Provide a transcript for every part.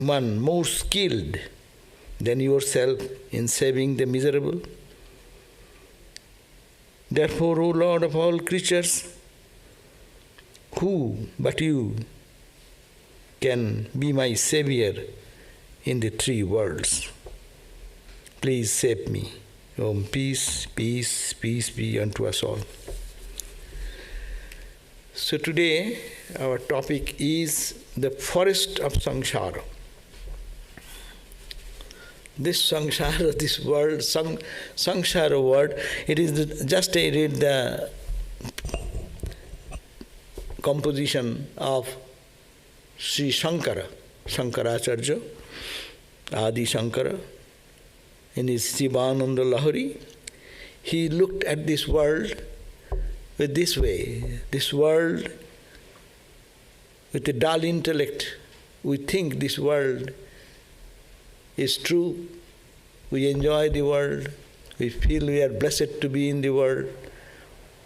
one more skilled than yourself in saving the miserable? Therefore, O Lord of all creatures, who but you can be my savior in the three worlds? Please save me. Om, peace, peace, peace be unto us all. So today our topic is the forest of Samsara. This Samsara, this world, Samsara word, it is just I read the composition of Sri Shankara, Shankaracharya, Adi Shankara, in his Sivananda Lahari. He looked at this world with this way, this world with a dull intellect. We think this world is true, we enjoy the world, we feel we are blessed to be in the world,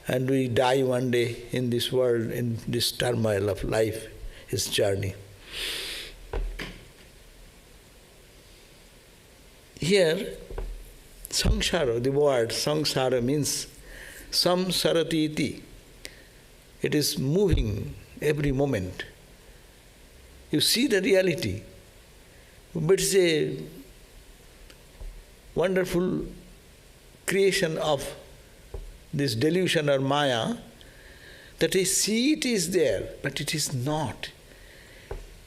and we die one day in this world, in this turmoil of life, his journey. Here, Samsara, the word Samsara means samsarati iti. It is moving every moment. You see the reality, but it's a wonderful creation of this delusion or Maya, that I see it is there, but it is not.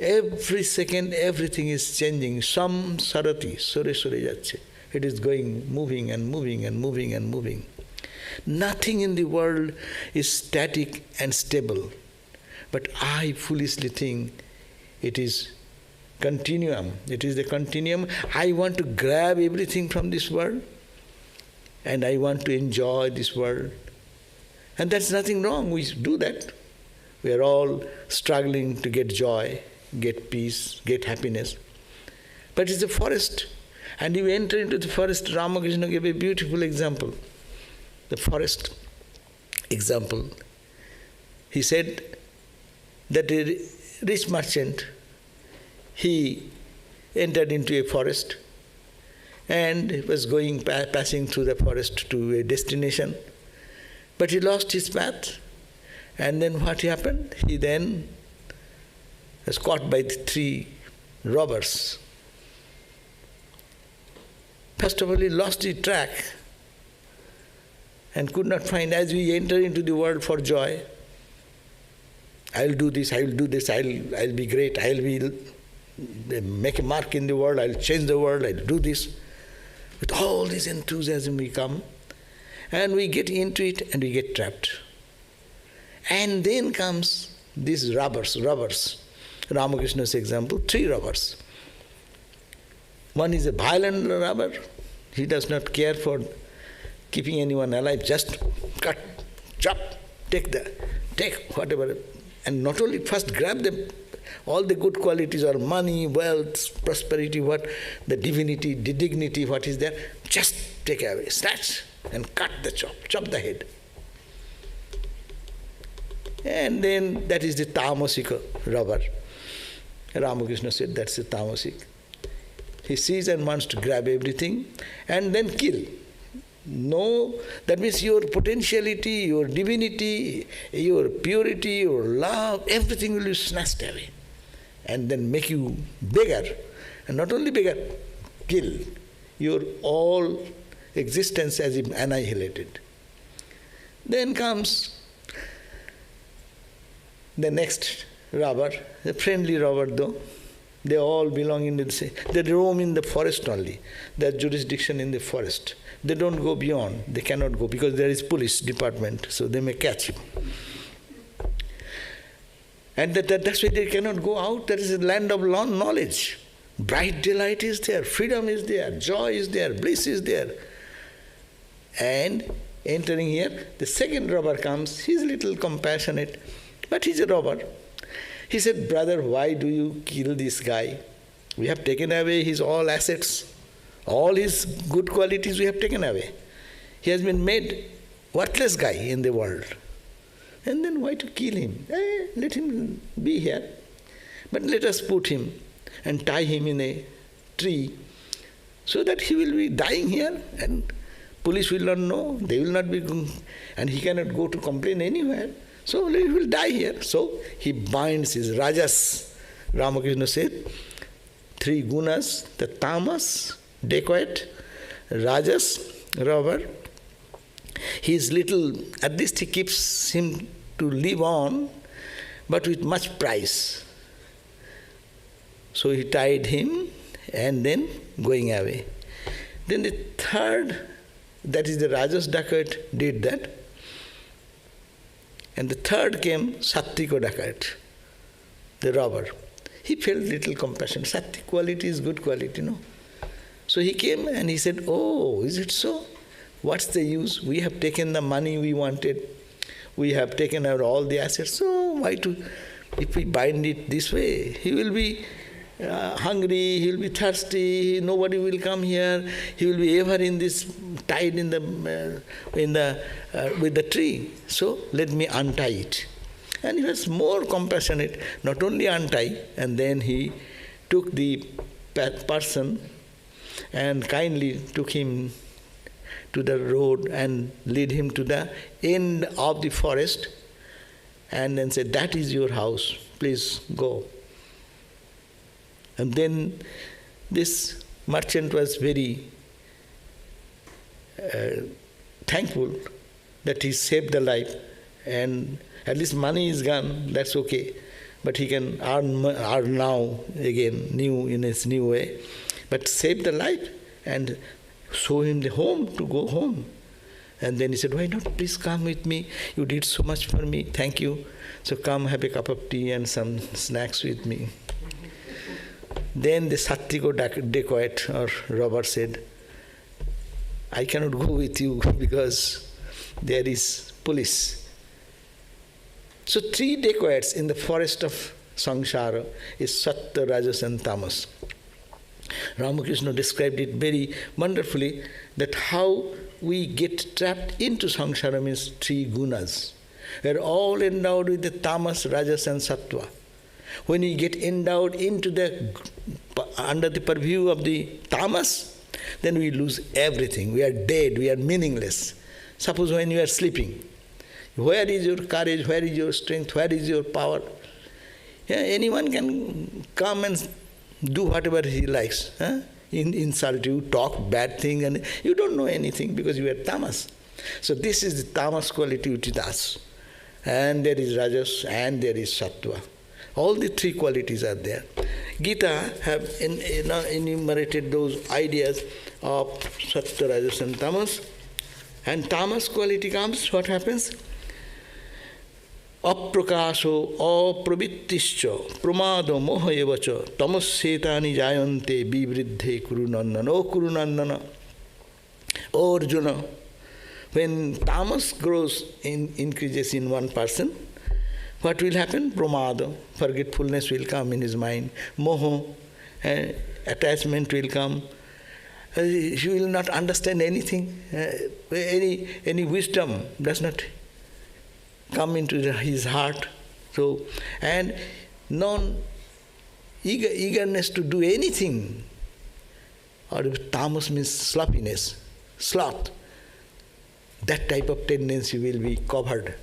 Every second, everything is changing. Samsarati, sore jacche. It is going, moving and moving and moving and moving. Nothing in the world is static and stable. But I foolishly think it is continuum. It is the continuum. I want to grab everything from this world, and I want to enjoy this world. And that's nothing wrong. We do that. We are all struggling to get joy, get peace, get happiness. But it's a forest. And you enter into the forest. Ramakrishna gave a beautiful example. The forest example. He said that a rich merchant, he entered into a forest and was going, passing through the forest to a destination. But he lost his path. And then what happened? He then was caught by the three robbers. First of all, he lost his track and could not find. As we enter into the world for joy, I'll do this, I'll do this, I'll be great, I'll be make a mark in the world, I'll change the world, I'll do this. With all this enthusiasm we come, and we get into it and we get trapped. And then comes these robbers. Ramakrishna's example, three robbers. One is a violent robber. He does not care for keeping anyone alive. Just cut, chop, take whatever. And not only first grab all the good qualities or money, wealth, prosperity, the divinity, the dignity, what is there, just take away, snatch and cut the chop the head. And then that is the tamasic robber. Ramakrishna said that's the tamasic. He sees and wants to grab everything and then kill. No, that means your potentiality, your divinity, your purity, your love, everything will be snatched away. And then make you beggar. And not only beggar, kill. Your all existence as if annihilated. Then comes the next robber, the friendly robber though. They all belong in the same. They roam in the forest only. Their jurisdiction in the forest. They don't go beyond. They cannot go because there is police department, so they may catch him. And that's why they cannot go out. There is a land of knowledge. Bright delight is there, freedom is there, joy is there, bliss is there. And entering here, the second robber comes. He's a little compassionate, but he's a robber. He said, "Brother, why do you kill this guy? We have taken away his all assets, all his good qualities we have taken away. He has been made worthless guy in the world. And then why to kill him? Let him be here. But let us put him. and tie him in a tree so that he will be dying here and police will not know, they will not be, and he cannot go to complain anywhere. So he will die here. So he binds his rajas. Ramakrishna said, 3 gunas, the tamas, dacoit, rajas, robber. He is little, at least he keeps him to live on, but with much price. So he tied him and then going away. Then the third, that is the rajas dacoit, did that. And the third came Sattvika dacoit, the robber. He felt little compassion. Sattvic quality is good quality, no? So he came and he said, oh, is it so? What's the use? We have taken the money we wanted. We have taken out all the assets. So why to, if we bind it this way, he will be hungry, he will be thirsty, nobody will come here, he will be ever in this, tied in the with the tree. So let me untie it. And he was more compassionate, not only untie, and then he took the person and kindly took him to the road and lead him to the end of the forest and then said, that is your house, please go. And then this merchant was very thankful that he saved the life, and at least money is gone, that's okay. But he can earn now again, new in his new way. But save the life and show him the home to go home. And then he said, why not please come with me? You did so much for me, thank you. So come have a cup of tea and some snacks with me. Then the Sattvika dacoit or robber said, I cannot go with you because there is police. So 3 dacoits in the forest of Samsara is Sattva, Rajas and Tamas. Ramakrishna described it very wonderfully, that how we get trapped into Samsara means 3 gunas. We are all endowed with the Tamas, Rajas and Sattva. When we get endowed into under the purview of the Tamas, then we lose everything. We are dead, we are meaningless. Suppose when you are sleeping, where is your courage, where is your strength, where is your power? Yeah, anyone can come and do whatever he likes. Insult you, talk bad thing, and you don't know anything because you are tamas. So this is the tamas quality which is us. And there is rajas and there is sattva. All the 3 qualities are there. Gita have enumerated those ideas of sattva, rajas and tamas. And tamas quality comes, what happens? Aprakasho aprabittischa pramado moha evacha tamassetani jayante vivriddhe kurunandana. O kurunandana, O Arjuna, when tamas grows, increases in one person, what will happen? Pramada, forgetfulness will come in his mind. Moha, attachment will come. He will not understand anything. Any wisdom does not come into his heart. So, and eagerness to do anything. Or tamas means sloppiness, sloth. That type of tendency will be covered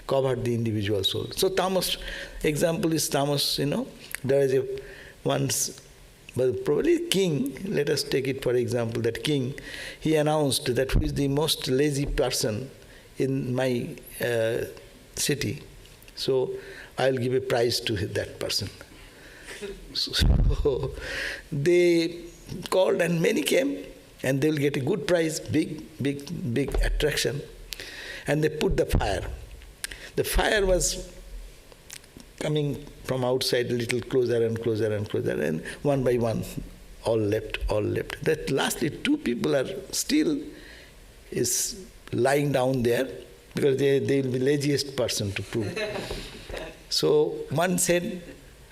the individual soul. So tamas, example is tamas, there is once, but probably king, let us take it for example, that king, he announced that who is the most lazy person in my city. So I'll give a prize to that person. So they called and many came, and they will get a good prize, big attraction. And they put the fire. The fire was coming from outside a little closer and closer and closer, and one by one, all left. That lastly 2 people are still is lying down there, because they will be laziest person to prove. So one said,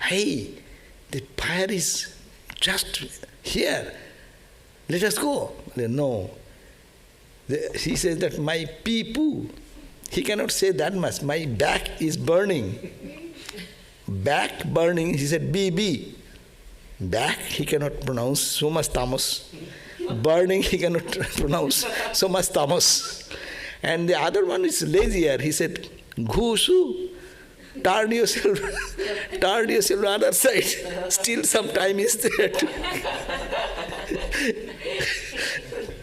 hey, the fire is just here, let us go. They, no. He says that my pee-poo, he cannot say that much, my back is burning. Back burning, he said, BB. Back he cannot pronounce, so much tamas. Burning he cannot pronounce, so much tamas. And the other one is lazier. He said, Ghusu, turn yourself to other side. Still some time is there.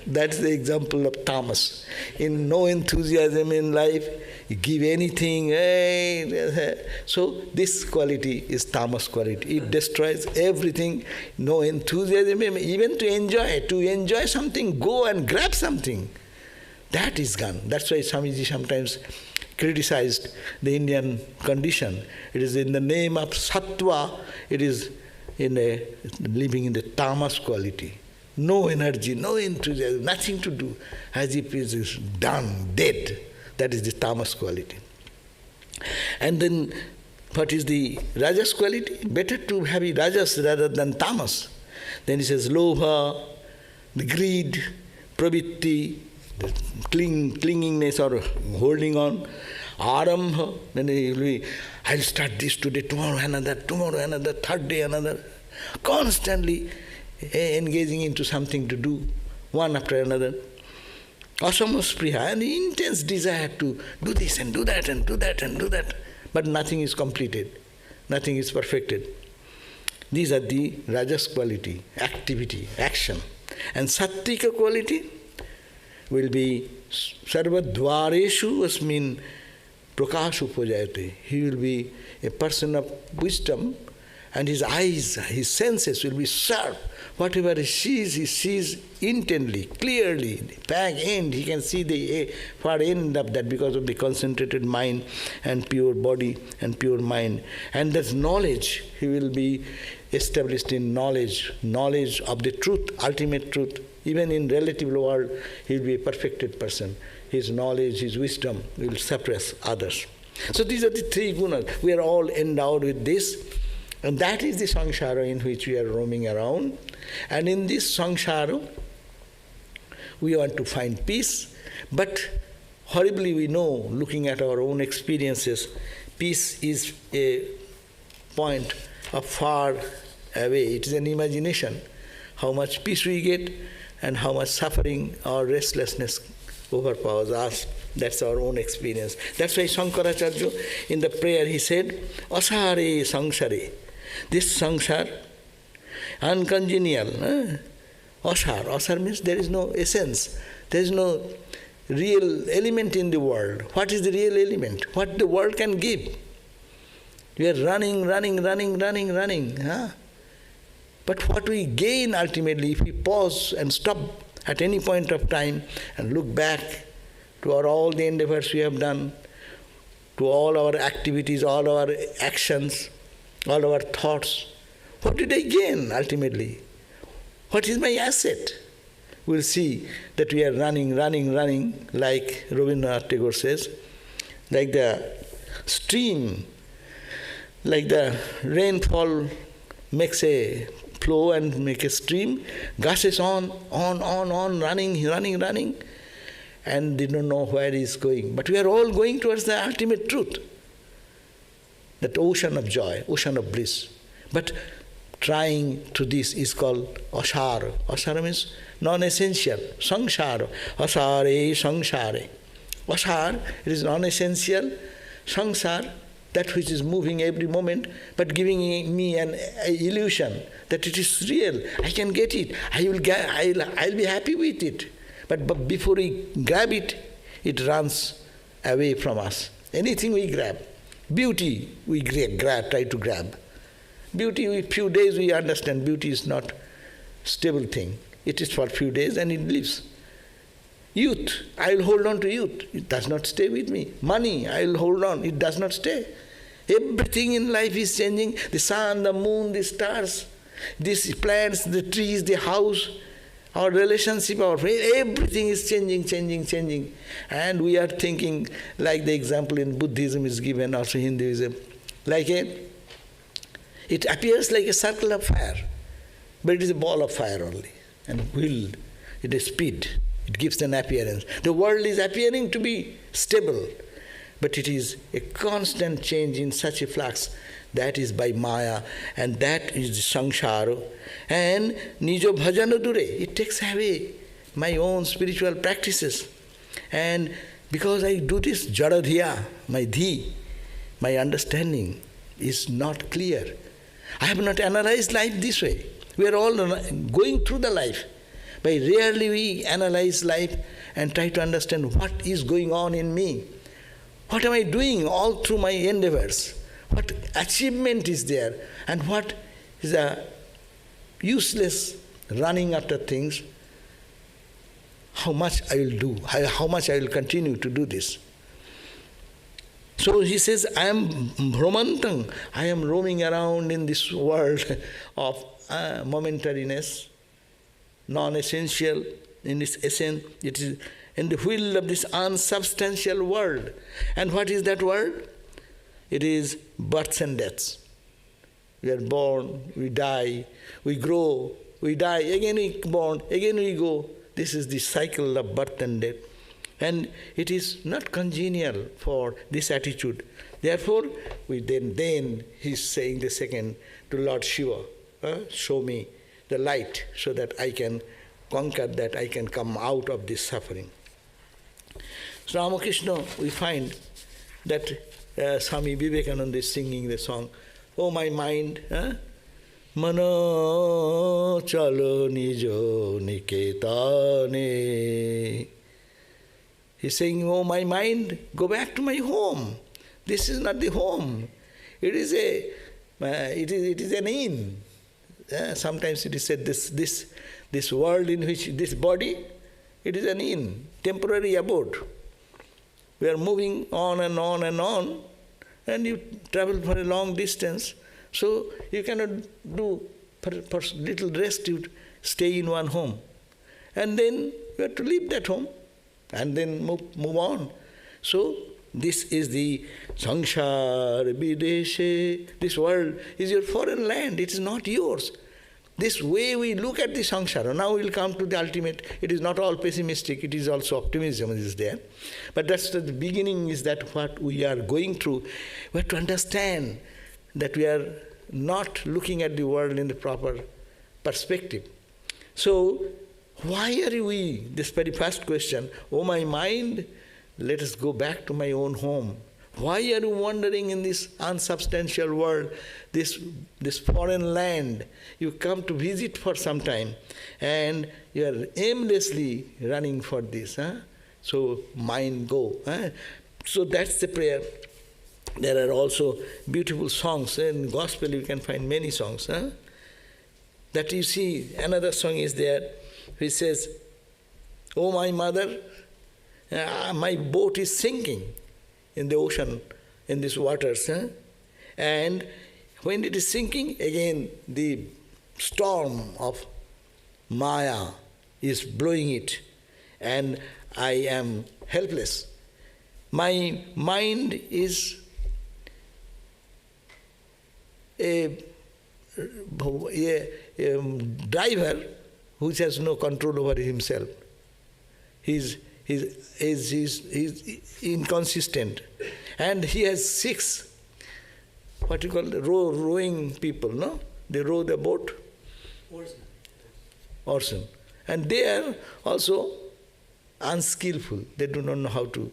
That's the example of tamas. In no enthusiasm in life, you give anything. So this quality is tamas quality. It destroys everything. No enthusiasm, even to enjoy something, go and grab something. That is gone. That's why Swamiji sometimes criticized the Indian condition. It is in the name of sattva, it is living in the tamas quality. No energy, no enthusiasm, nothing to do, as if it is done, dead. That is the tamas quality. And then what is the rajas quality? Better to have a rajas rather than tamas. Then he says lobha, the greed, pravitti, the clingingness or holding on, arambha, then he will be, I'll start this today, tomorrow another, third day another. Constantly engaging into something to do, one after another. Asamaspriha, and the intense desire to do this and do that and do that and do that. But nothing is completed, nothing is perfected. These are the rajas quality, activity, action. And sattvika quality will be sarvadvareshu asmin prakashu upajayate. He will be a person of wisdom, and his eyes, his senses will be sharp. Whatever he sees intently, clearly. Back end, he can see the far end of that because of the concentrated mind and pure body and pure mind. And that's knowledge. He will be established in knowledge of the truth, ultimate truth. Even in relative world, he will be a perfected person. His knowledge, his wisdom will suppress others. So these are the three gunas. We are all endowed with this. And that is the samsara in which we are roaming around. And in this samsara, we want to find peace. But horribly we know, looking at our own experiences, peace is a point of far away. It is an imagination. How much peace we get and how much suffering or restlessness overpowers us. That's our own experience. That's why Shankaracharya, in the prayer, he said, Asare sangsare. This sangsar, uncongenial. Asar means there is no essence. There is no real element in the world. What is the real element? What the world can give? We are running. But what we gain ultimately, if we pause and stop at any point of time and look back to all the endeavors we have done, to all our activities, all our actions, all our thoughts, what did I gain ultimately? What is my asset? We'll see that we are running, like Rabindranath Tagore says, like the stream, like the rainfall makes a flow and make a stream, gushes on, running, and they don't know where it is going. But we are all going towards the ultimate truth, that ocean of joy, ocean of bliss. But trying to this is called asara. Asara means non-essential. Samsara. Asare samsare. Asar, it is non-essential. Samsara, that which is moving every moment, but giving me an illusion that it is real. I can get it. I'll be happy with it. But before we grab it, it runs away from us. Anything we grab. Beauty, we try to grab. Beauty, in few days we understand beauty is not stable thing. It is for few days and it leaves. Youth, I will hold on to youth. It does not stay with me. Money, I will hold on. It does not stay. Everything in life is changing. The sun, the moon, the stars, these plants, the trees, the house, our relationship, our friend, everything is changing. And we are thinking, like the example in Buddhism is given, also Hinduism, it appears like a circle of fire, but it is a ball of fire only. And it is speed. It gives an appearance. The world is appearing to be stable, but it is a constant change in such a flux That is by Maya, and that is Samsara. And Nijo Bhajana Dure, it takes away my own spiritual practices. And because I do this Jaradhiya, my dhi, my understanding is not clear. I have not analyzed life this way. We are all going through the life. But rarely we analyze life and try to understand what is going on in me. What am I doing all through my endeavors? What achievement is there? And what is a useless running after things? How much I will do, how much I will continue to do this. So he says, I am Brahmantang, I am roaming around in this world of momentariness, non-essential in its essence. It is in the wheel of this unsubstantial world. And what is that world? It is births and deaths. We are born, we die, we grow, we die, again we born, again we go. This is the cycle of birth and death. And it is not congenial for this attitude. Therefore, then he's saying the second to Lord Shiva, show me the light so that I can conquer that, I can come out of this suffering. So Ramakrishna, we find that Swami Vivekananda is singing the song, Oh my mind, Mano chalo nijo niketane. He's saying, oh my mind, go back to my home. This is not the home. It is an inn. Sometimes it is said this world in which this body, it is an inn, temporary abode. We are moving on and on and on, and you travel for a long distance. So you cannot do for little rest, you stay in one home. And then you have to leave that home and then move on. So this is the Samsara Videshe. This world is your foreign land, it is not yours. This way we look at the Samsara. Now we will come to the ultimate. It is not all pessimistic, it is also optimism is there. But that's the beginning, is that what we are going through. We have to understand that we are not looking at the world in the proper perspective. So, why are we, this very first question, oh my mind, let us go back to my own home. Why are you wandering in this unsubstantial world, this foreign land? You come to visit for some time and you are aimlessly running for this. So, mind go. So that's the prayer. There are also beautiful songs. In gospel you can find many songs. That you see, another song is there which says, oh my mother, my boat is sinking in the ocean, in these waters. And when it is sinking, again the storm of Maya is blowing it, and I am helpless. My mind is a driver which has no control over himself. He's inconsistent. And he has 6, what you call rowing people, no? They row the boat. Oarsmen. And they are also unskillful. They do not know how to.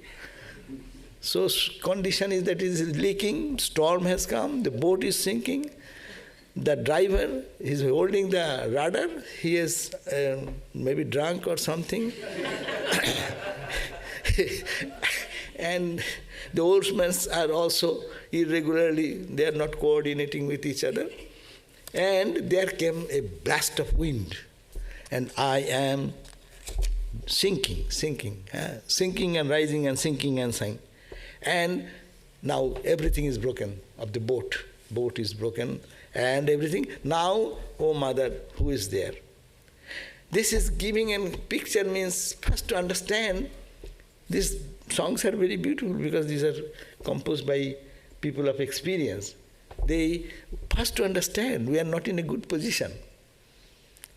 So condition is that it is leaking, storm has come, the boat is sinking. The driver is holding the rudder, he is maybe drunk or something. And the oarsmen are also irregularly, they are not coordinating with each other. And there came a blast of wind, and I am sinking and rising and sinking and sinking. And now everything is broken of the boat. Boat is broken and everything. Now, oh mother, who is there? This is giving a picture, means first to understand. These songs are very beautiful because these are composed by people of experience. They first to understand we are not in a good position.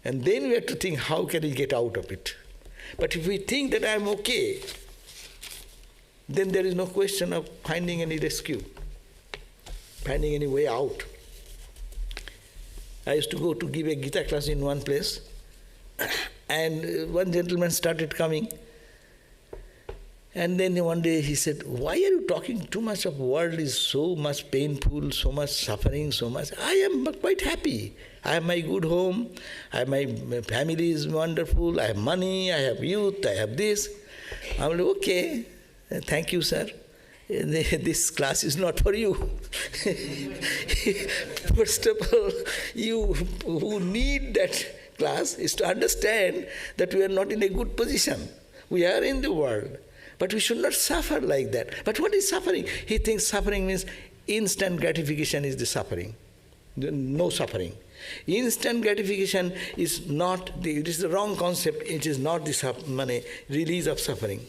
And then we have to think, how can we get out of it? But if we think that I am okay, then there is no question of finding any rescue. finding any way out. I used to go to give a Gita class in one place, and one gentleman started coming. And then one day he said, "Why are you talking too much of world is so much painful, so much suffering, so much? I am quite happy. I have my good home, my family is wonderful, I have money, I have youth, I have this." I'm like, "Okay, thank you, sir. This class is not for you." First of all, you who need that class is to understand that we are not in a good position. We are in the world. But we should not suffer like that. But what is suffering? He thinks suffering means instant gratification is the suffering. No suffering. Instant gratification is not, it is the wrong concept. It is not the release of suffering.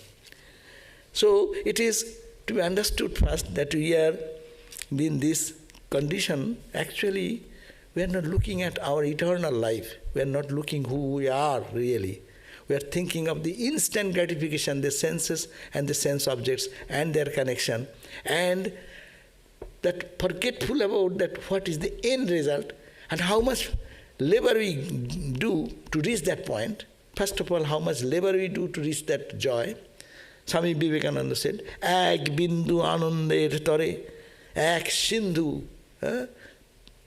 So it is to be understood first that we are in this condition. Actually, we are not looking at our eternal life. We are not looking who we are really. We are thinking of the instant gratification, the senses and the sense objects and their connection, and that forgetful about that what is the end result and how much labor we do to reach that point. First of all, how much labor we do to reach that joy. Swami Vivekananda said, "Ek bindu anonder tore, ek sindhu,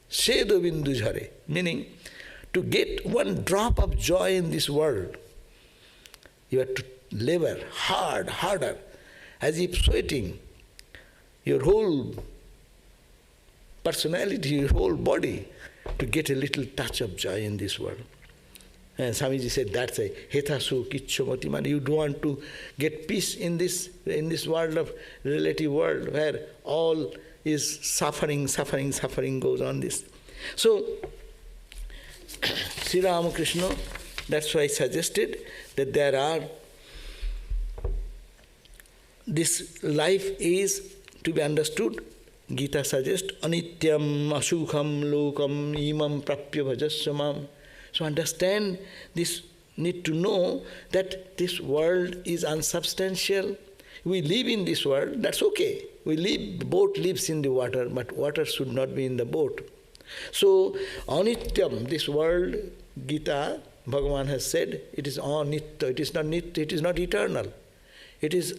sedo bindu jhare," meaning to get one drop of joy in this world, you have to labor harder, as if sweating your whole personality, your whole body, to get a little touch of joy in this world. And Swamiji said, that's a hetasu kichomati man. You don't want to get peace in this world of relative world where all is suffering goes on this. So, Sri Ramakrishna, that's why I suggested that there are, this life is to be understood. Gita suggests, anityam asukham lokam imam prapya bhajassamam. So understand this, need to know that this world is unsubstantial. We live in this world, that's okay. Boat lives in the water, but water should not be in the boat. So, anityam, this world, Gita, Bhagavan has said, it is anitya, it is not nitya, it is not eternal. It is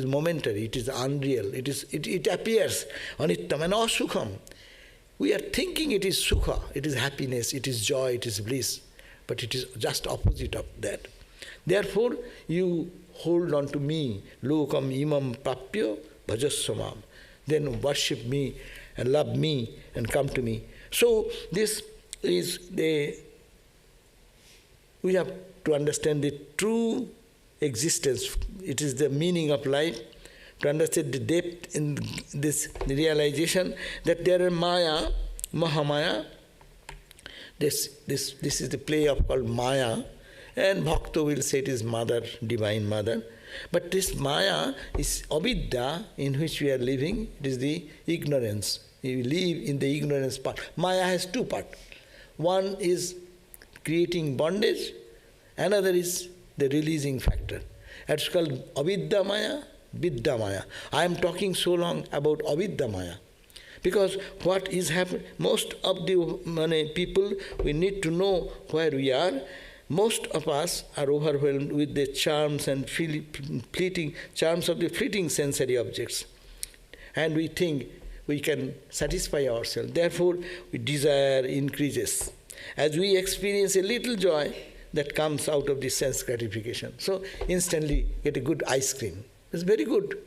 momentary, it is unreal, it appears anityam and asukham. We are thinking it is sukha, it is happiness, it is joy, it is bliss, but it is just opposite of that. Therefore, you hold on to me, lokam imam prapya bhajassamam. Then worship me and love me and come to me. So this is we have to understand the true existence. It is the meaning of life. To understand the depth in this realization that there are Maya, Mahamaya. This is the play of called Maya, and Bhakta will say it is Mother, Divine Mother. But this Maya is avidya in which we are living. It is the ignorance. We live in the ignorance part. Maya has two parts. One is creating bondage, another is the releasing factor. It's called avidya Maya, Vidya Maya. I am talking so long about avidya Maya because what is happening, most of the people, we need to know where we are. Most of us are overwhelmed with the charms and fleeting charms of the fleeting sensory objects, and we think we can satisfy ourselves. Therefore, desire increases as we experience a little joy that comes out of the sense gratification. So instantly get a good ice cream. It's very good.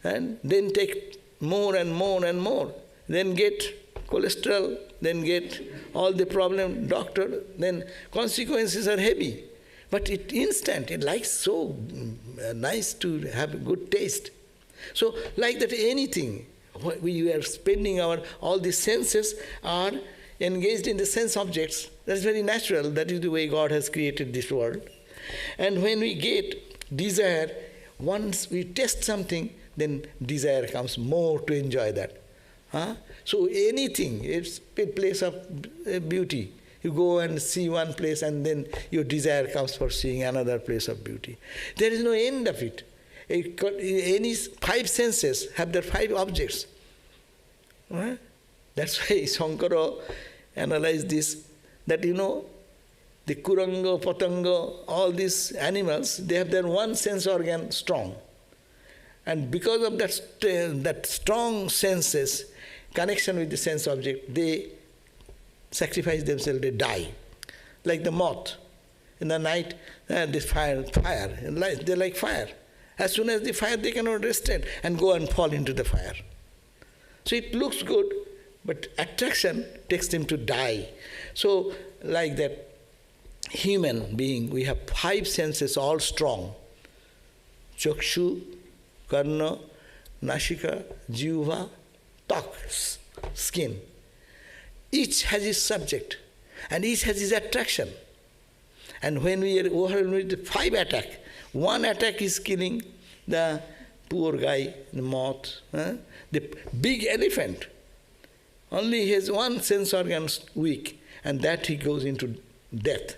And then take more and more and more. Then get cholesterol, then get all the problem, doctor, then consequences are heavy. But it instant, it likes so nice to have a good taste. So like that anything, we are spending all the senses are engaged in the sense objects. That's very natural. That is the way God has created this world. And when we get desire, once we taste something, then desire comes more to enjoy that. So anything, it's a place of beauty. You go and see one place and then your desire comes for seeing another place of beauty. There is no end of it. Any five senses have their five objects. Right? That's why Shankara analyzed this, that the kuranga, patanga, all these animals, they have their one sense organ strong. And because of that strong senses, connection with the sense object, they sacrifice themselves, they die. Like the moth. In the night, they fire. They like fire. As soon as they fire, they cannot restrain and go and fall into the fire. So it looks good, but attraction takes them to die. So like that human being, we have five senses all strong. Chakshu, karna, nashika, jiva, tok, skin. Each has its subject and each has its attraction. And when we are overwhelmed with the five attacks, one attack is killing the poor guy, the moth, the big elephant. Only he has one sense organ weak, and that he goes into death.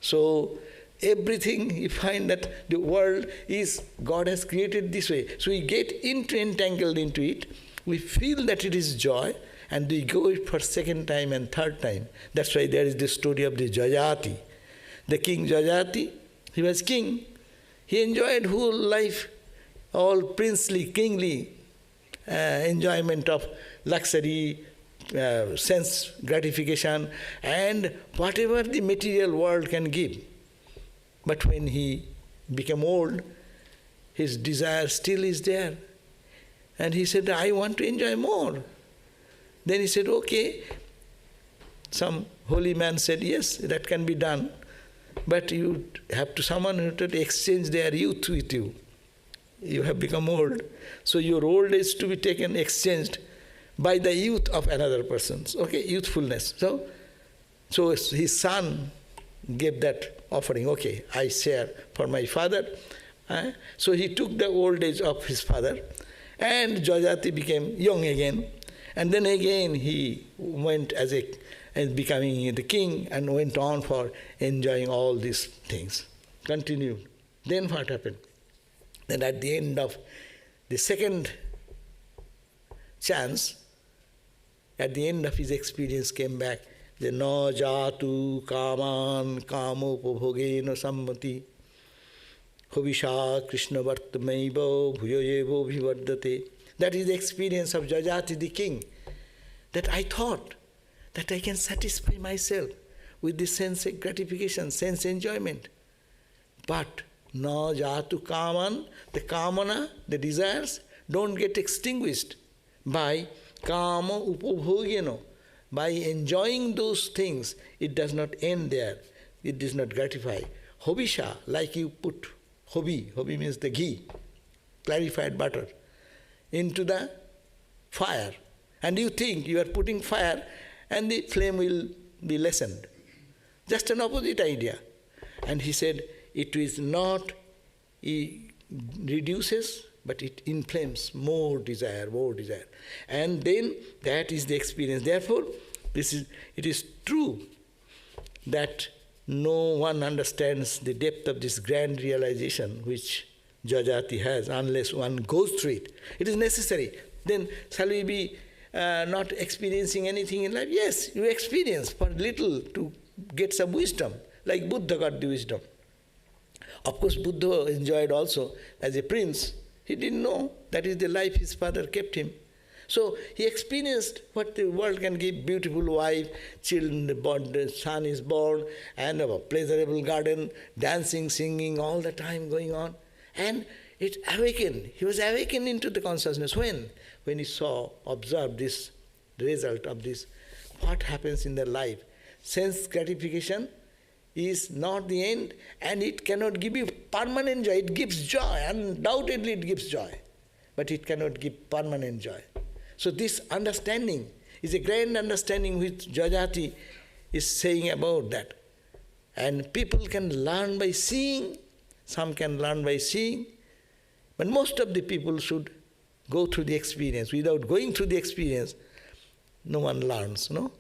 So everything you find that the world is, God has created this way. So we get entangled into it, we feel that it is joy, and we go for second time and third time. That's why there is the story of the Jajati. The king Jajati, he was king. He enjoyed whole life, all princely, kingly enjoyment of luxury, sense gratification, and whatever the material world can give. But when he became old, his desire still is there. And he said, I want to enjoy more. Then he said, okay. Some holy man said, yes, that can be done. But you have to someone who to exchange their youth with you. You have become old. So your old age to be taken, exchanged by the youth of another person's. Okay, youthfulness. So his son gave that offering. Okay, I share for my father. So he took the old age of his father, and Jajati became young again. And then again he went as becoming the king and went on for enjoying all these things. Continued. Then what happened? Then at the end of the second chance, at the end of his experience came back, the na jatu kaman kamo upabhogena sammati hovisha krishna vartamaiva bhuyayevo vivardate. That is the experience of Jajati the king, that I thought that I can satisfy myself with the sense gratification, sense enjoyment. But na jatu kaman, the kamana, the desires, don't get extinguished by kama upabhogena. By enjoying those things, it does not end there. It does not gratify. Hobisha, like you put hobi means the ghee, clarified butter, into the fire. And you think you are putting fire and the flame will be lessened. Just an opposite idea. And he said, it is not, it reduces, but it inflames more desire. And then that is the experience. Therefore, it is true that no one understands the depth of this grand realization which Jajati has unless one goes through it. It is necessary. Then shall we be not experiencing anything in life? Yes, you experience for little to get some wisdom, like Buddha got the wisdom. Of course, Buddha enjoyed also as a prince. He didn't know that is the life his father kept him. So he experienced what the world can give: beautiful wife, children, the son is born, and a pleasurable garden, dancing, singing, all the time going on. And it awakened. He was awakened into the consciousness. When he observed this, the result of this, what happens in their life. Sense gratification is not the end, and it cannot give you permanent joy. It gives joy, undoubtedly it gives joy, but it cannot give permanent joy. So this understanding is a grand understanding which Jajati is saying about that. And people can learn by seeing, some can learn by seeing, but most of the people should go through the experience. Without going through the experience, no one learns, no?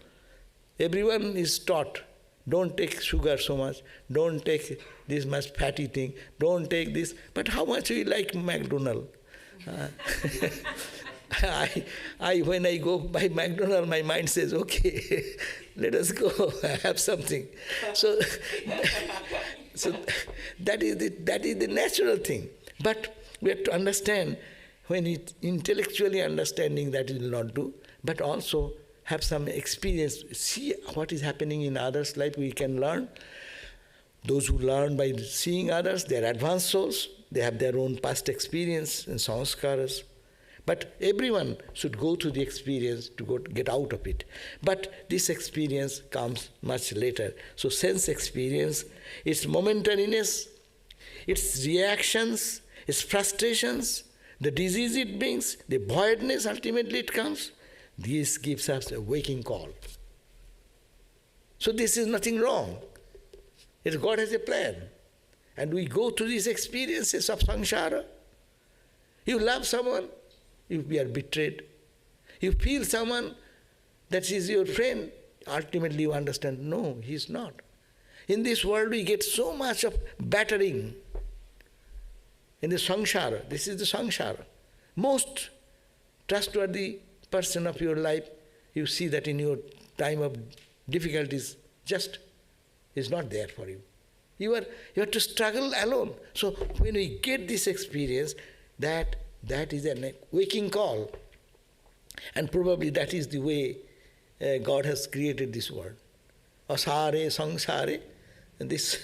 Everyone is taught don't take sugar so much, don't take this much fatty thing, don't take this. But how much we like McDonald's? When I go by McDonald's, my mind says, okay, let us go have something. So, so that is the natural thing. But we have to understand, when it intellectually understanding that it will not do, but also have some experience, see what is happening in others' life, we can learn. Those who learn by seeing others, they are advanced souls, they have their own past experience and samskaras. But everyone should go through the experience to get out of it. But this experience comes much later. So sense experience, its momentariness, its reactions, its frustrations, the disease it brings, the voidness ultimately it comes, this gives us a waking call. So this is nothing wrong. God has a plan. And we go through these experiences of samsara. You love someone, you are betrayed. You feel someone that is your friend, ultimately you understand, no, he is not. In this world we get so much of battering. In the samsara, this is the samsara. Most trustworthy person of your life, you see that in your time of difficulties, just is not there for you. You have to struggle alone. So when we get this experience, that is a waking call. And probably that is the way God has created this world. Asare, sangsare. And this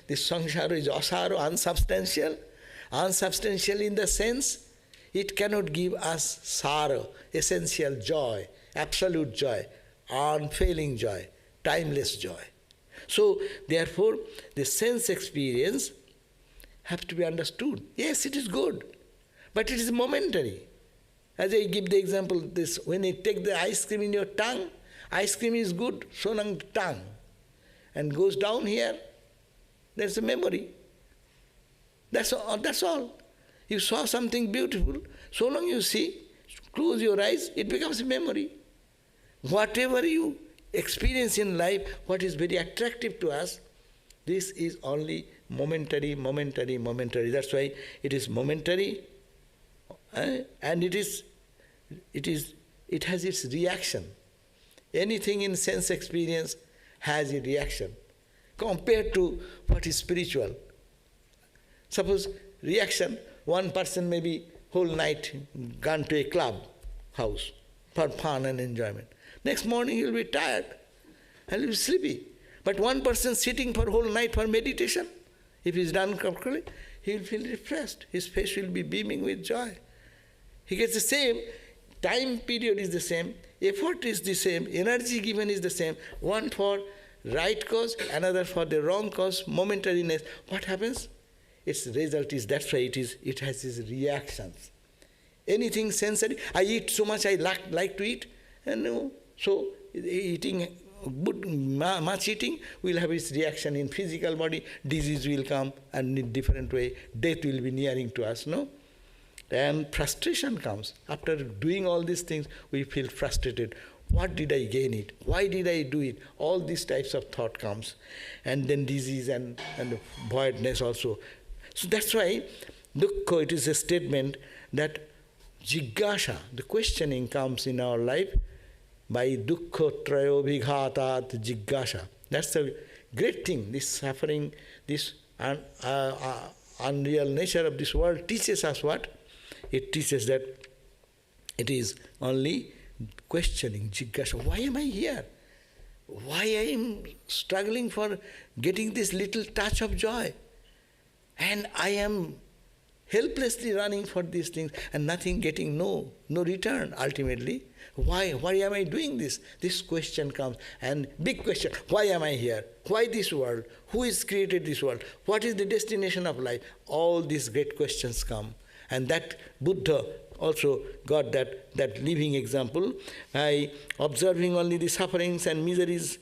sangsara is asaro, unsubstantial. Unsubstantial in the sense, it cannot give us sara, essential joy, absolute joy, unfailing joy, timeless joy. So, therefore, the sense experience has to be understood. Yes, it is good, but it is momentary. As I give the example, this when you take the ice cream in your tongue, ice cream is good, so long the tongue, and goes down here, there's a memory. That's all. You saw something beautiful, so long you see, close your eyes, it becomes a memory. Whatever you experience in life, what is very attractive to us, this is only momentary. That's why it is momentary, and it has its reaction. Anything in sense experience has a reaction compared to what is spiritual. Suppose reaction, one person may be whole night gone to a club house for fun and enjoyment. Next morning he will be tired and he will be sleepy. But one person sitting for whole night for meditation, if he is done properly, he will feel refreshed. His face will be beaming with joy. He gets the same, time period is the same, effort is the same, energy given is the same, one for right cause, another for the wrong cause, momentariness. What happens? Its result is, that's why it has its reactions. Anything sensory, I eat so much, I like to eat, and so eating, much eating will have its reaction in physical body, disease will come, and in different way, death will be nearing to us, no? And frustration comes. After doing all these things, we feel frustrated. What did I gain it? Why did I do it? All these types of thought comes. And then disease and voidness also. So that's why dukkha, it is a statement that jigyasa, the questioning comes in our life by dukkha trayo vighatat jigyasa. That's the great thing. This suffering, this unreal nature of this world teaches us what? It teaches that it is only questioning, jigyasa. Why am I here? Why I am struggling for getting this little touch of joy? And I am helplessly running for these things and nothing getting, no return ultimately. Why am I doing this? This question comes, and big question, why am I here? Why this world? Who has created this world? What is the destination of life? All these great questions come. And that Buddha also got that living example by observing only the sufferings and miseries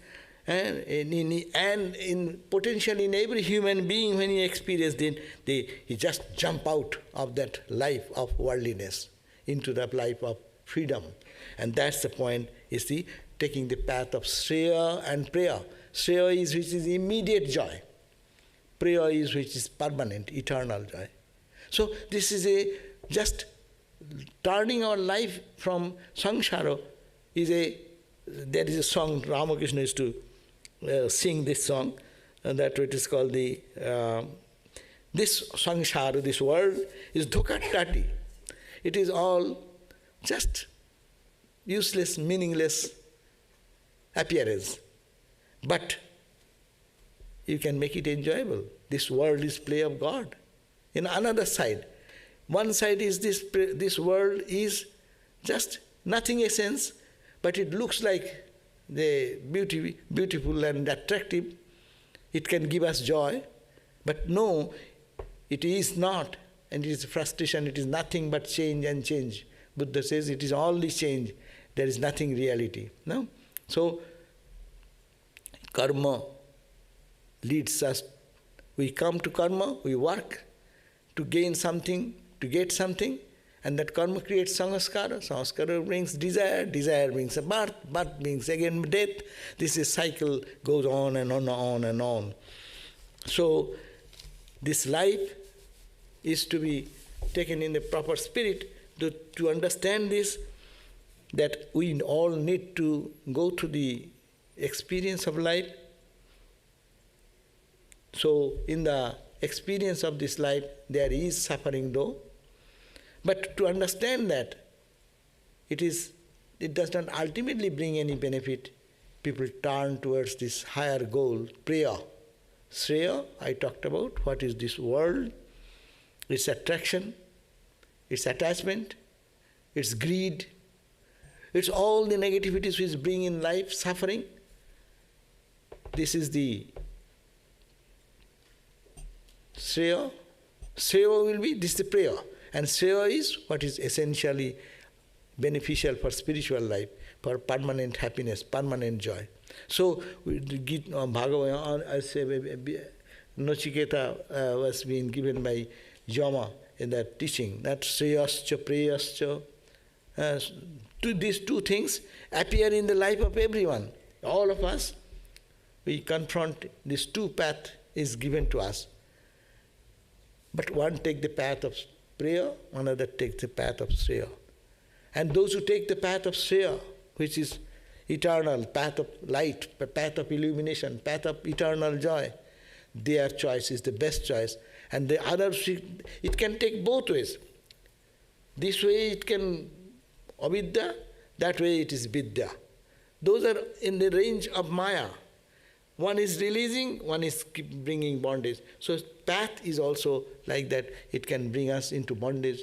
and in potential in every human being. When he experienced it, he just jump out of that life of worldliness into the life of freedom. And that's the point, you see, taking the path of Shreya and Preya. Shreya is which is immediate joy. Preya is which is permanent, eternal joy. So this is a just turning our life from samsara is a, there is a song, Ramakrishna used to sing this song, and that it is called the, this samsara, this world is dhokatati. It is all just useless, meaningless appearance. But you can make it enjoyable. This world is play of God. In another side, one side is this world is just nothing essence, but it looks like the beautiful and attractive. It can give us joy, but no, it is not, and it is frustration. It is nothing but change and change. Buddha says it is only change. There is nothing reality. No, so karma leads us. We come to karma. We work to gain something, to get something, and that karma creates samskara. Samskara brings desire, desire brings a birth, birth brings again death. This is cycle goes on and on and on. So this life is to be taken in the proper spirit to understand this, that we all need to go through the experience of life. So in the experience of this life, there is suffering though, but to understand that it does not ultimately bring any benefit, people turn towards this higher goal, preya. Shreya, I talked about, what is this world, its attraction, its attachment, its greed, it's all the negativities which bring in life suffering. This is the Shreya. Shreya will be, this is the prayer. And Shreya is what is essentially beneficial for spiritual life, for permanent happiness, permanent joy. So, Nachiketa was being given by Yama in that teaching, that Shreyascha, Preyascha. These two things appear in the life of everyone. All of us, we confront these two paths is given to us. But one take the path of prayer, another takes the path of Shreya. And those who take the path of Shreya, which is eternal, path of light, path of illumination, path of eternal joy, their choice is the best choice. And the other, it can take both ways. This way it can avidya, that way it is vidya. Those are in the range of Maya. One is releasing, one is bringing bondage. So path is also like that. It can bring us into bondage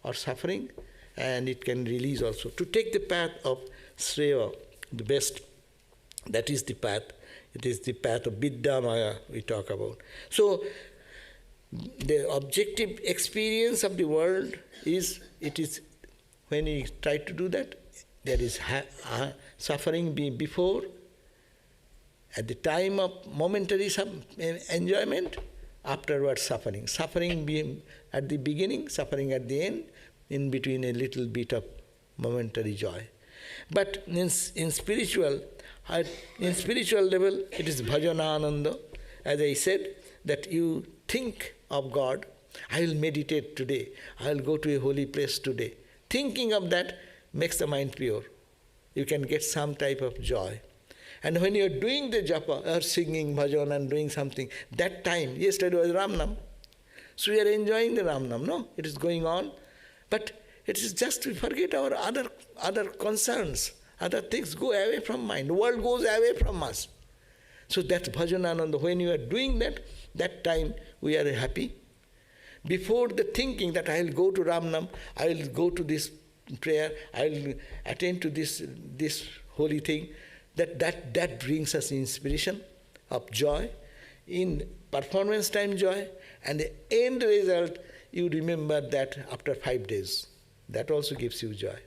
or suffering, and it can release also. To take the path of Shreya, the best, that is the path. It is the path of Vidya Maya we talk about. So the objective experience of the world is, it is, when we try to do that, there is suffering before, at the time of momentary enjoyment, afterwards suffering. Suffering being at the beginning, suffering at the end, in between a little bit of momentary joy. But in spiritual level, it is bhajanananda. As I said, that you think of God, I will meditate today, I will go to a holy place today. Thinking of that makes the mind pure. You can get some type of joy. And when you are doing the japa, or singing bhajan and doing something, that time, yesterday was Ramnam. So we are enjoying the Ramnam, no? It is going on. But it is just we forget our other concerns, other things go away from mind. The world goes away from us. So that's bhajanananda. When you are doing that, that time we are happy. Before the thinking that I will go to Ramnam, I will go to this prayer, I will attend to this holy thing, that brings us inspiration of joy, in performance time joy, and the end result, you remember that after 5 days. That also gives you joy.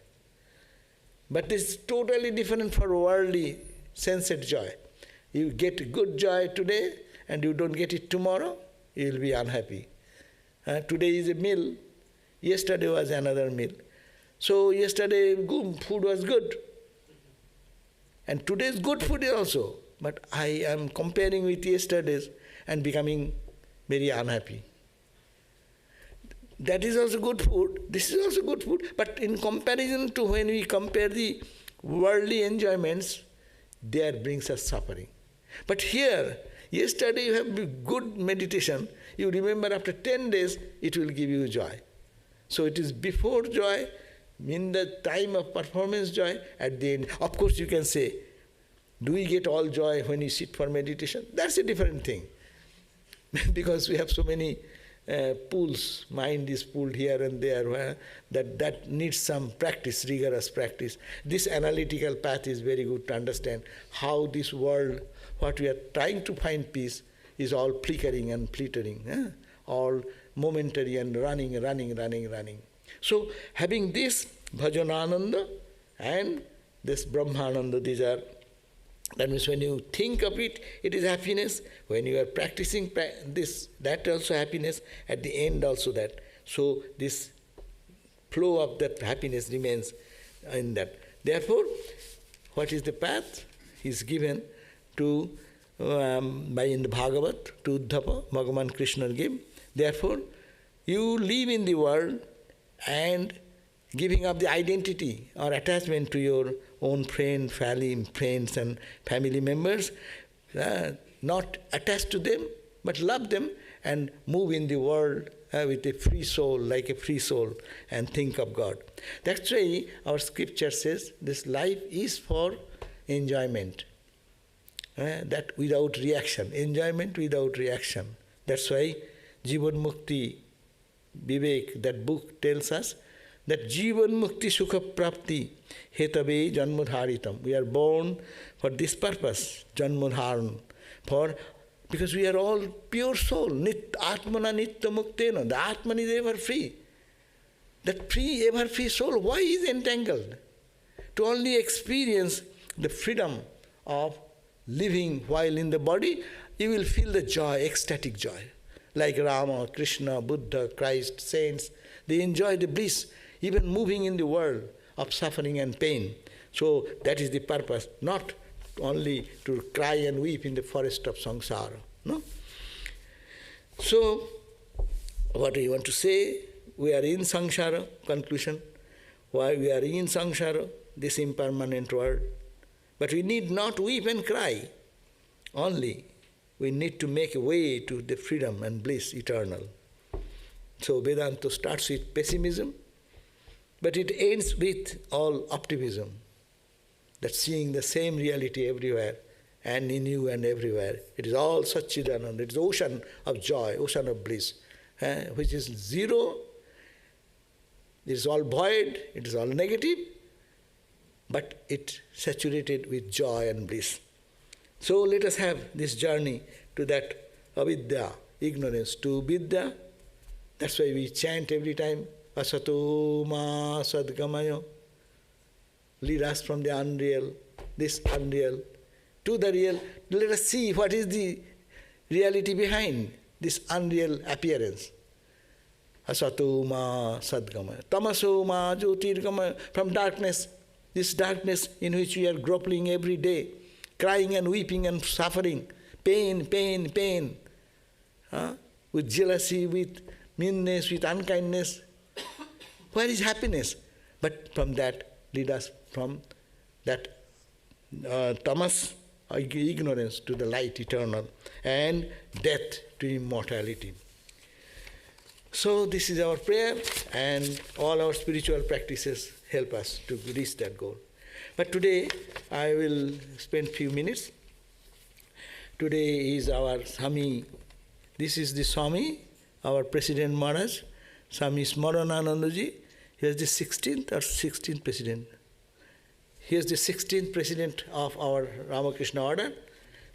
But this is totally different for worldly sensate joy. You get good joy today and you don't get it tomorrow, you will be unhappy. Today is a meal, yesterday was another meal. So yesterday food was good. And today's good food also. but I am comparing with yesterday's and becoming very unhappy. That is also good food, this is also good food, but in comparison to when we compare the worldly enjoyments, there brings us suffering. But here, yesterday you have good meditation, you remember after 10 days, it will give you joy. So it is before joy, in the time of performance joy, at the end. Of course you can say, do we get all joy when you sit for meditation? That's a different thing. Because we have so many pools, mind is pulled here and there, where that needs some practice, rigorous practice. This analytical path is very good to understand how this world, what we are trying to find peace, is all flickering and flittering, all momentary and running. So having this Bhajanananda and this Brahmananda, these are, that means when you think of it, it is happiness. When you are practicing this, that also happiness. At the end also that. So this flow of that happiness remains in that. Therefore, what is the path? Is given to by in the Bhagavat, to Uddhava, Bhagavan Krishna gave. Therefore, you live in the world and giving up the identity or attachment to your own friends and family members, not attached to them, but love them and move in the world with a free soul, like a free soul, and think of God. That's why our scripture says this life is for enjoyment, that without reaction, enjoyment without reaction. That's why Jivan Mukti, Vivek, that book tells us that Jivan Mukti Sukha Prapti Hetave Janmodharitam. We are born for this purpose, Janmodharan, because we are all pure soul, Atmana Nitya Muktena. The Atman is ever free. That free, ever free soul, why is entangled? To only experience the freedom of living while in the body, you will feel the joy, ecstatic joy. Like Rama, Krishna, Buddha, Christ, saints, they enjoy the bliss, even moving in the world of suffering and pain. So that is the purpose, not only to cry and weep in the forest of samsara. No? So, what do you want to say? We are in samsara, conclusion. Why we are in samsara, this impermanent world. But we need not weep and cry. Only we need to make a way to the freedom and bliss eternal. So Vedanta starts with pessimism, but it ends with all optimism, that seeing the same reality everywhere and in you and everywhere. It is all Satchidananda, it is ocean of joy, ocean of bliss, which is zero, it is all void, it is all negative, but it saturated with joy and bliss. So let us have this journey to that avidya, ignorance, to vidya. That's why we chant every time, asato ma sadgamayo. Lead us from the unreal, this unreal, to the real. Let us see what is the reality behind this unreal appearance. Asato ma sadgamayo. Tamaso ma jyotirgamayo. From darkness, this darkness in which we are grappling every day, crying and weeping and suffering, pain, with jealousy, with meanness, with unkindness. Where is happiness? But from that, lead us from that Tamas, ignorance, to the light eternal, and death to immortality. So this is our prayer, and all our spiritual practices help us to reach that goal. But today, I will spend few minutes. Today is our Swami. This is the Swami, our President Maharaj, Swami Smarananandaji. He is the 16th president. He is the 16th president of our Ramakrishna order.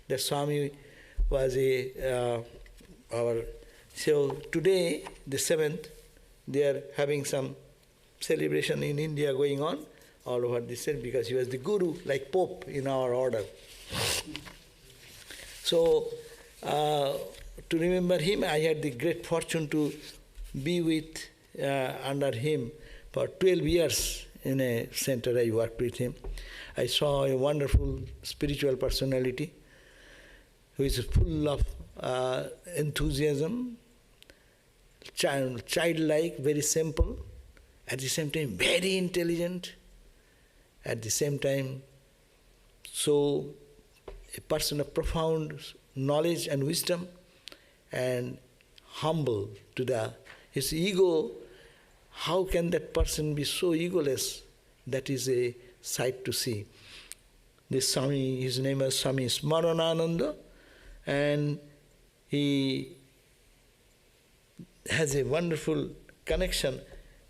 The Swami was so today, the 7th, they are having some celebration in India going on, all over this, because he was the guru, like Pope in our order. So, to remember him, I had the great fortune to be with, under him for 12 years in a center. I worked with him. I saw a wonderful spiritual personality, who is full of enthusiasm, childlike, very simple, at the same time very intelligent, at the same time so a person of profound knowledge and wisdom, and humble to his ego. How can that person be so egoless? That is a sight to see. This Swami, his name is Swami Smaranananda, and he has a wonderful connection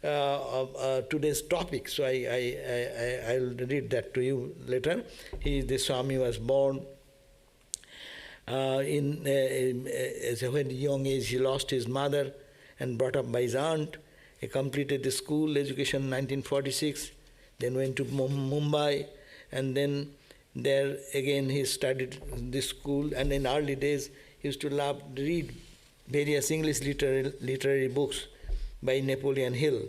of today's topic. So I'll read that to you later. The Swami was born when a young age. He lost his mother and brought up by his aunt. He completed the school education in 1946, then went to Mumbai, and then there again he studied this school. And in early days he used to love to read various English literary books by Napoleon Hill.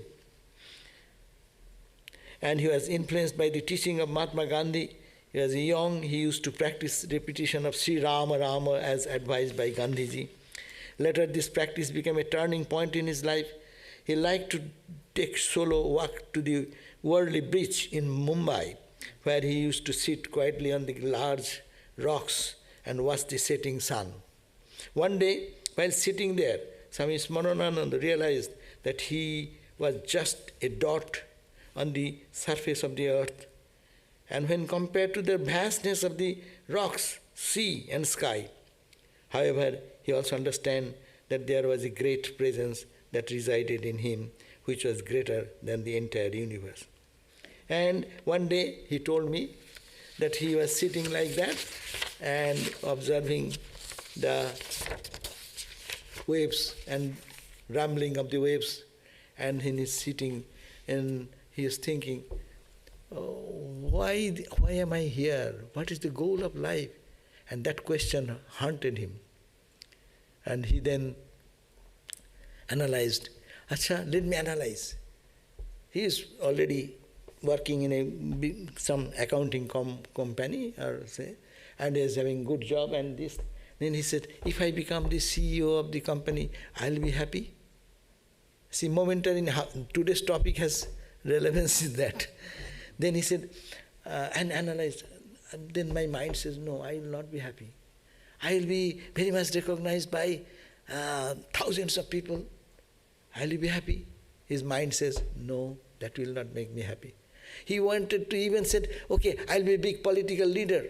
And he was influenced by the teaching of Mahatma Gandhi. He was young, he used to practice repetition of Sri Rama Rama as advised by Gandhiji. Later this practice became a turning point in his life. He liked to take solo walk to the worldly bridge in Mumbai, where he used to sit quietly on the large rocks and watch the setting sun. One day, while sitting there, Swami Smaranananda realized that he was just a dot on the surface of the earth. And when compared to the vastness of the rocks, sea and sky, however, he also understood that there was a great presence that resided in him, which was greater than the entire universe. And one day he told me that he was sitting like that and observing the waves and rumbling of the waves, and he is sitting and he is thinking, oh, why am I here? What is the goal of life? And that question haunted him. And he then analyzed. Acha, let me analyze. He is already working in some accounting company, or say, and is having good job and this. Then he said, if I become the CEO of the company, I'll be happy. See, momentary, today's topic has relevance in that. Then he said, and analyzed. And then my mind says, no, I will not be happy. I will be very much recognized by thousands of people. I will be happy. His mind says, no, that will not make me happy. He wanted to even said, okay, I'll be a big political leader.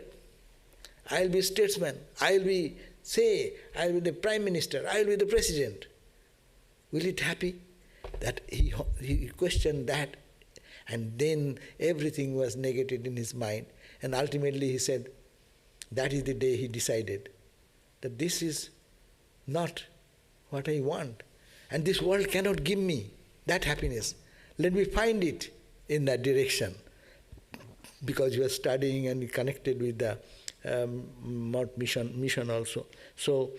I'll be a statesman. I'll be the prime minister. I'll be the president. Will it happy? That he questioned that, and then everything was negated in his mind. And ultimately he said, that is the day he decided that this is not what I want. And this world cannot give me that happiness. Let me find it in that direction. Because you are studying and connected with the mission also. So,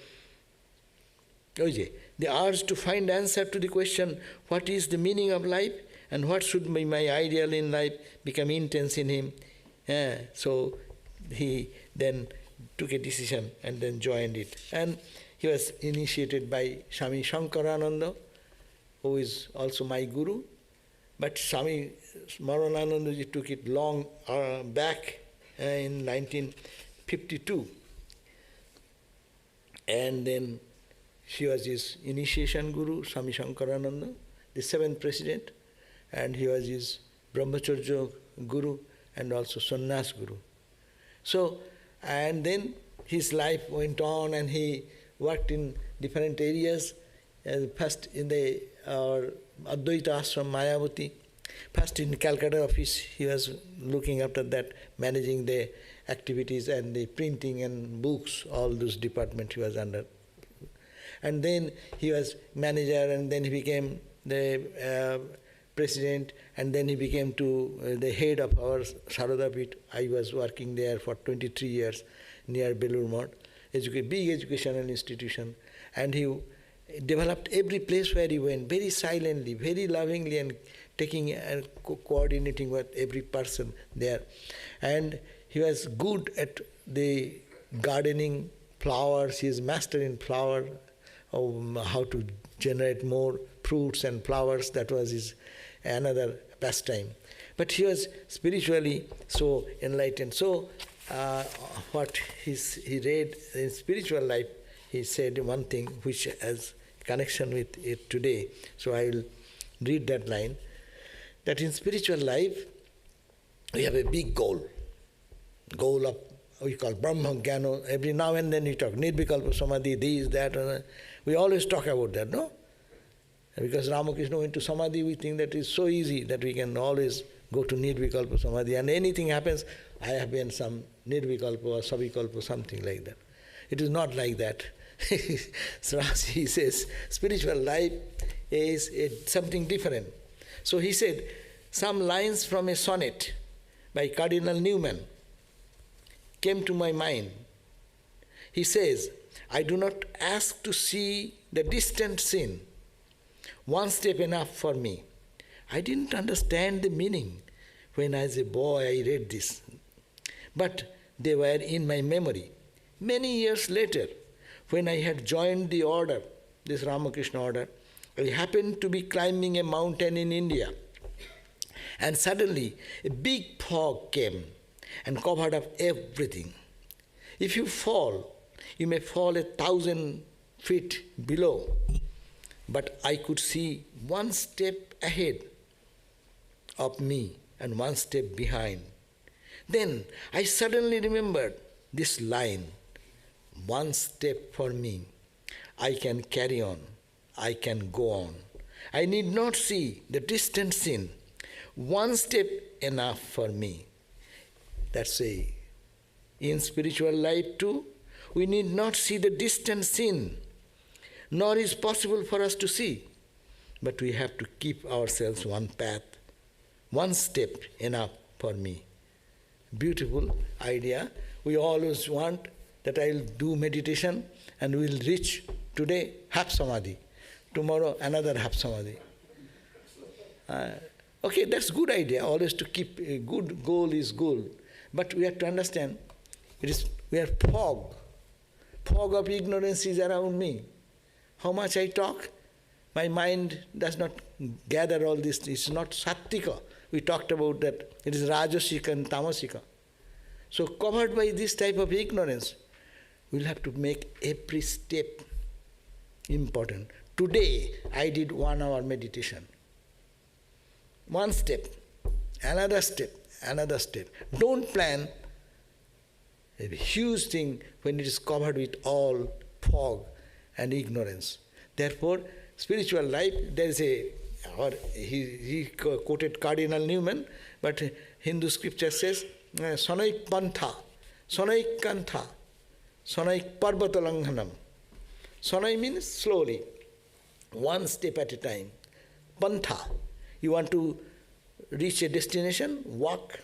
the urge to find answer to the question, what is the meaning of life and what should be my ideal in life, became intense in him. So he then took a decision and then joined it. And he was initiated by Swami Shankarananda, who is also my guru. But Swami Smaranananda took it long back in 1952. And then she was his initiation guru, Swami Shankarananda, the 7th president, and he was his Brahmacharya guru and also Sannyas guru. So, and then his life went on and he worked in different areas. First in the Advaita Ashram, Mayavati. First in Calcutta office, he was looking after that, managing the activities and the printing and books, all those departments he was under. And then he was manager, and then he became the president, and then he became the head of our Saradapit. I was working there for 23 years near Belur Math, big educational institution. And he developed every place where he went, very silently, very lovingly, and taking and coordinating with every person there. And he was good at the gardening, flowers. He is master in flower, how to generate more fruits and flowers. That was his another pastime. But he was spiritually so enlightened. So what he read in spiritual life, he said one thing which has connection with it today. So I will read that line, that in spiritual life we have a big goal of, we call Brahma Jnana. Every now and then we talk Nirvikalpa Samadhi, this, that. We always talk about that, no? Because Ramakrishna went to Samadhi, we think that is so easy that we can always go to Nirvikalpa Samadhi, and anything happens, I have been some Nirvikalpa or Savikalpa, something like that. It is not like that. So he says, spiritual life is something different. So he said, some lines from a sonnet by Cardinal Newman came to my mind. He says, I do not ask to see the distant scene, one step enough for me. I didn't understand the meaning when as a boy I read this, but they were in my memory. Many years later, when I had joined the order, this Ramakrishna order, I happened to be climbing a mountain in India, and suddenly a big fog came and covered up everything. If you fall, you may fall 1,000 feet below, but I could see one step ahead of me and one step behind. Then I suddenly remembered this line, one step for me. I can carry on, I can go on. I need not see the distant scene. One step enough for me. That's a, in spiritual life too, we need not see the distant scene, nor is possible for us to see. But we have to keep ourselves one path, one step enough for me. Beautiful idea. We always want that I will do meditation and we will reach today half samadhi, tomorrow another half samadhi. Okay, that's good idea, always to keep a good goal is goal. But we have to understand, we are fog. Fog of ignorance is around me. How much I talk, my mind does not gather all this. It's not sattika. We talked about that. It is rajasika and tamasika. So covered by this type of ignorance, we'll have to make every step important. Today, I did 1 hour meditation. One step, another step, another step. Don't plan a huge thing when it is covered with all fog and ignorance. Therefore, spiritual life, there is a, or he quoted Cardinal Newman, but Hindu scripture says, Sanaik Pantha, Sanaik Kantha, Sanaik Parvatalankhanam. Sanai means slowly, one step at a time. Pantha, you want to reach a destination, walk.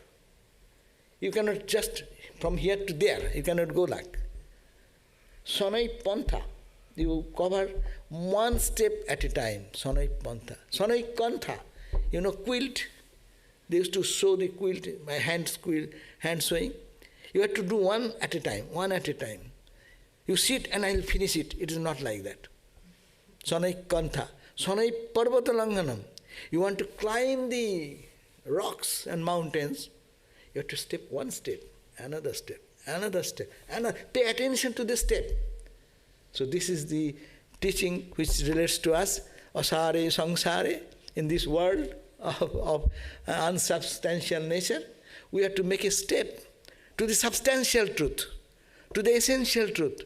You cannot just from here to there, you cannot go like. Sanai Pantha, you cover one step at a time. Sanai Pantha. Sanai Kantha, quilt. They used to sew the quilt, my hand sewing. You have to do one at a time. You sit and I will finish it. It is not like that. Sanai Kantha. Sanai Parvatalankhanam. You want to climb the rocks and mountains, you have to step one step, another step, another step, and pay attention to the step. So this is the teaching which relates to us, asare samsare, in this world of unsubstantial nature. We have to make a step to the substantial truth, to the essential truth,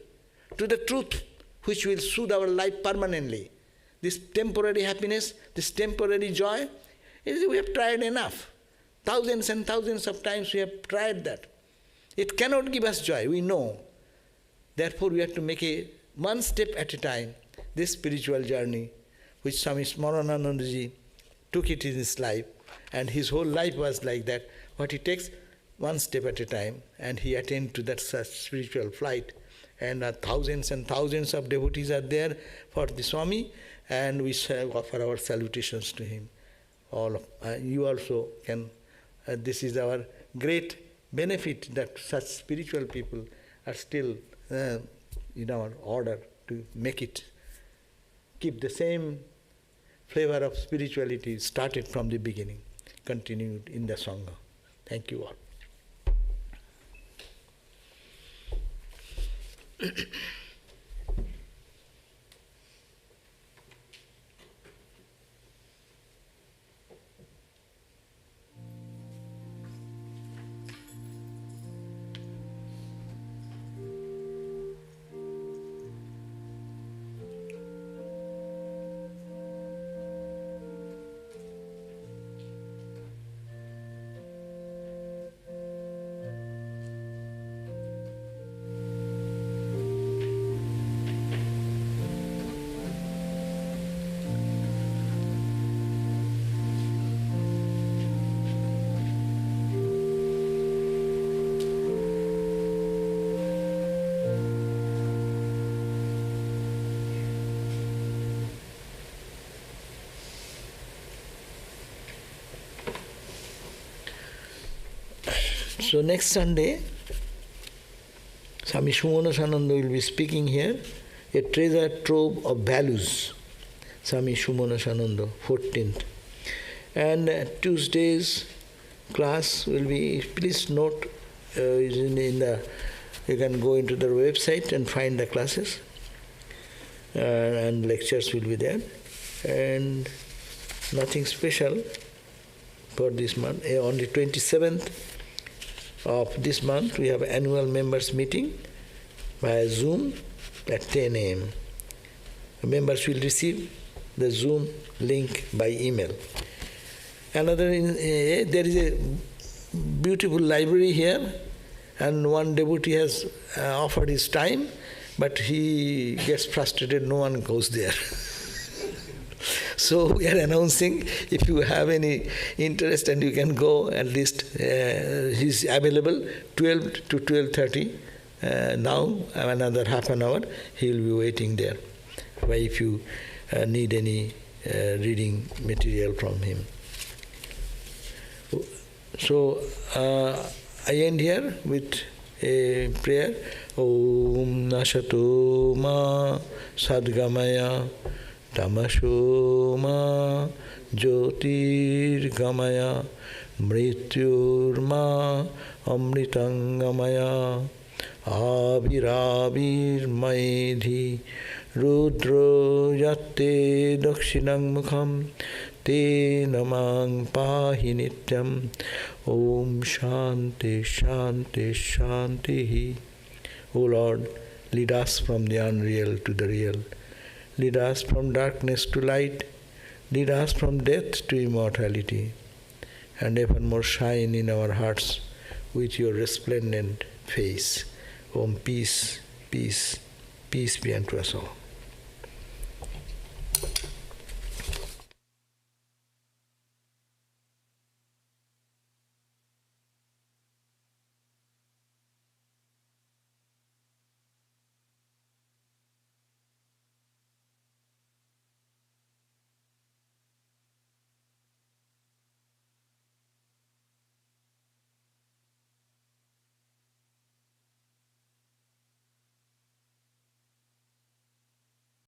to the truth which will soothe our life permanently. This temporary happiness, this temporary joy, we have tried enough. Thousands and thousands of times we have tried that. It cannot give us joy, we know. Therefore we have to make a one step at a time, this spiritual journey, which Swami Smrananandaji took it in his life, and his whole life was like that. What he takes, one step at a time, and he attained to that such spiritual flight. And thousands and thousands of devotees are there for the Swami, and we offer our salutations to him. You also can. This is our great benefit that such spiritual people are still in our order to make it keep the same flavor of spirituality started from the beginning, continued in the Sangha. Thank you all. So next Sunday, Swami Shumanashananda will be speaking here, a treasure trove of values. Swami Shumanashananda, 14th. And Tuesday's class will be, please note, you can go into their website and find the classes. And lectures will be there. And nothing special for this month. On the 27th of this month, we have annual members meeting via Zoom at 10 a.m. Members will receive the Zoom link by email. There is a beautiful library here, and one devotee has offered his time, but he gets frustrated, no one goes there. So we are announcing, if you have any interest and you can go, at least he's available 12 to 12:30. Now, another half an hour, he will be waiting there. If you need any reading material from him. So I end here with a prayer. Om Nasato Ma Sadgamaya Tamasho Ma Jyotir Gamaya Mrityur Ma Amritangamaya Aviravir Maidhi Rudro Yatte Dakshinang Mukham Te Namang Pahi Nityam. Om Shanti Shanti Shanti. O Lord, lead us from the unreal to the real. Lead us from darkness to light. Lead us from death to immortality. And evermore shine in our hearts with your resplendent face. Om, peace, peace, peace be unto us all.